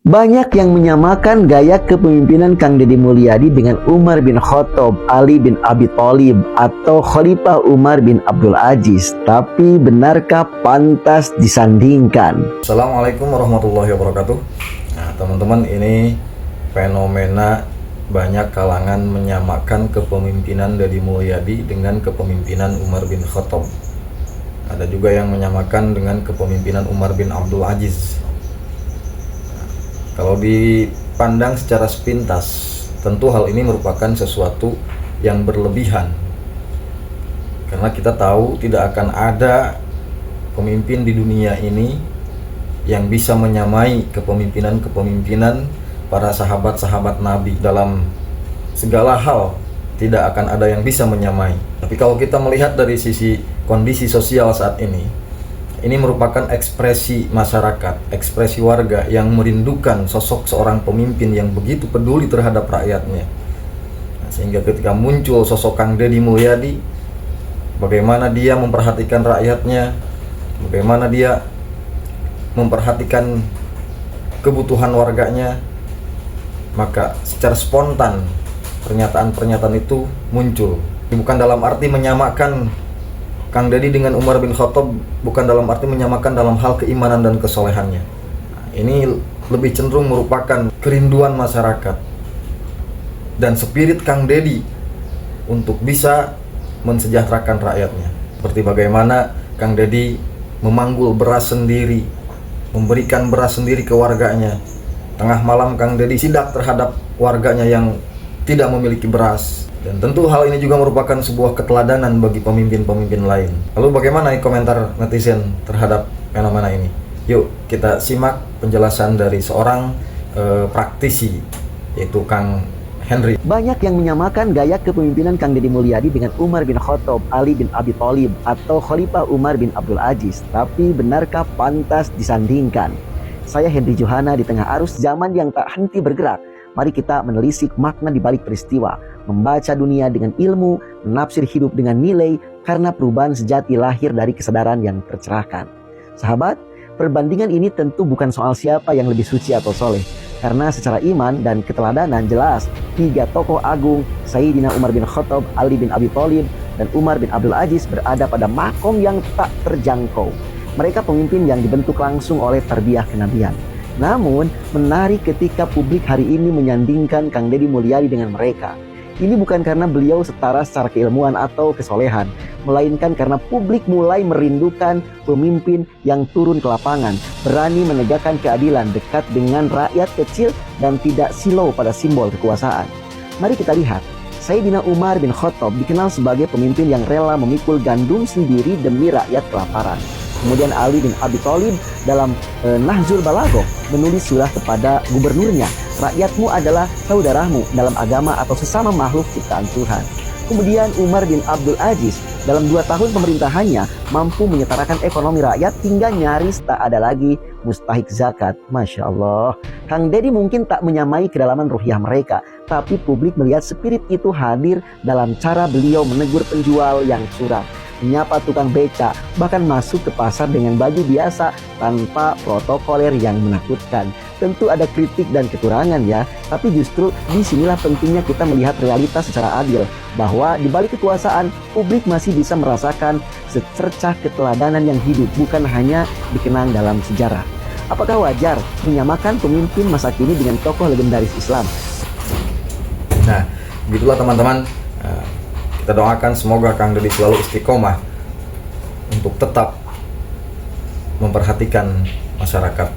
Banyak yang menyamakan gaya kepemimpinan Kang Deddy Mulyadi dengan Umar bin Khattab, Ali bin Abi Thalib, atau Khalifah Umar bin Abdul Aziz. Tapi benarkah pantas disandingkan? Assalamualaikum warahmatullahi wabarakatuh. Nah, teman-teman, ini fenomena banyak kalangan menyamakan kepemimpinan Deddy Mulyadi dengan kepemimpinan Umar bin Khattab. Ada juga yang menyamakan dengan kepemimpinan Umar bin Abdul Aziz. Kalau dipandang secara sepintas, tentu hal ini merupakan sesuatu yang berlebihan. Karena kita tahu tidak akan ada pemimpin di dunia ini yang bisa menyamai kepemimpinan para sahabat-sahabat Nabi. Dalam segala hal tidak akan ada yang bisa menyamai. Tapi kalau kita melihat dari sisi kondisi sosial saat ini merupakan ekspresi masyarakat, ekspresi warga yang merindukan sosok seorang pemimpin yang begitu peduli terhadap rakyatnya. Nah, sehingga ketika muncul sosok Kang Deddy Mulyadi, bagaimana dia memperhatikan rakyatnya, bagaimana dia memperhatikan kebutuhan warganya, maka secara spontan pernyataan-pernyataan itu muncul. Bukan dalam arti menyamakan Kang Deddy dengan Umar bin Khattab, bukan dalam arti menyamakan dalam hal keimanan dan kesolehannya. Nah, ini lebih cenderung merupakan kerinduan masyarakat dan spirit Kang Deddy untuk bisa mensejahterakan rakyatnya. Seperti bagaimana Kang Deddy memanggul beras sendiri, memberikan beras sendiri ke warganya. Tengah malam Kang Deddy sidak terhadap warganya yang tidak memiliki beras. Dan tentu hal ini juga merupakan sebuah keteladanan bagi pemimpin-pemimpin lain. Lalu bagaimana komentar netizen terhadap fenomena ini? Yuk kita simak penjelasan dari seorang praktisi, yaitu Kang Henry. Banyak yang menyamakan gaya kepemimpinan Kang Deddy Mulyadi dengan Umar bin Khattab, Ali bin Abi Thalib, atau Khalifah Umar bin Abdul Aziz. Tapi benarkah pantas disandingkan? Saya Henry Johana. Di tengah arus zaman yang tak henti bergerak, mari kita menelisik makna di balik peristiwa, membaca dunia dengan ilmu, menafsir hidup dengan nilai, karena perubahan sejati lahir dari kesadaran yang tercerahkan. Sahabat, perbandingan ini tentu bukan soal siapa yang lebih suci atau soleh, karena secara iman dan keteladanan jelas, tiga tokoh agung, Sayyidina Umar bin Khattab, Ali bin Abi Thalib, dan Umar bin Abdul Aziz berada pada makom yang tak terjangkau. Mereka pemimpin yang dibentuk langsung oleh tarbiyah kenabian. Namun, menarik ketika publik hari ini menyandingkan Kang Deddy Mulyadi dengan mereka. Ini bukan karena beliau setara secara keilmuan atau kesolehan, melainkan karena publik mulai merindukan pemimpin yang turun ke lapangan, berani menegakkan keadilan, dekat dengan rakyat kecil, dan tidak silau pada simbol kekuasaan. Mari kita lihat, Sayyidina Umar bin Khattab dikenal sebagai pemimpin yang rela memikul gandum sendiri demi rakyat kelaparan. Kemudian Ali bin Abi Thalib dalam Nahjul Balaghah menulis surah kepada gubernurnya, rakyatmu adalah saudaramu dalam agama atau sesama makhluk ciptaan Tuhan. Kemudian Umar bin Abdul Aziz dalam 2 tahun pemerintahannya mampu menyetarakan ekonomi rakyat hingga nyaris tak ada lagi mustahik zakat. Masya Allah. Kang Deddy mungkin tak menyamai kedalaman ruhiyah mereka, tapi publik melihat spirit itu hadir dalam cara beliau menegur penjual yang suram, menyapa tukang beca, bahkan masuk ke pasar dengan baju biasa tanpa protokoler yang menakutkan. Tentu ada kritik dan kekurangan ya, tapi justru disinilah pentingnya kita melihat realitas secara adil, bahwa di balik kekuasaan, publik masih bisa merasakan secercah keteladanan yang hidup, bukan hanya dikenang dalam sejarah. Apakah wajar menyamakan pemimpin masa kini dengan tokoh legendaris Islam? Nah, begitulah teman-teman. Kita doakan semoga Kang Deddy selalu istiqomah untuk tetap memperhatikan masyarakat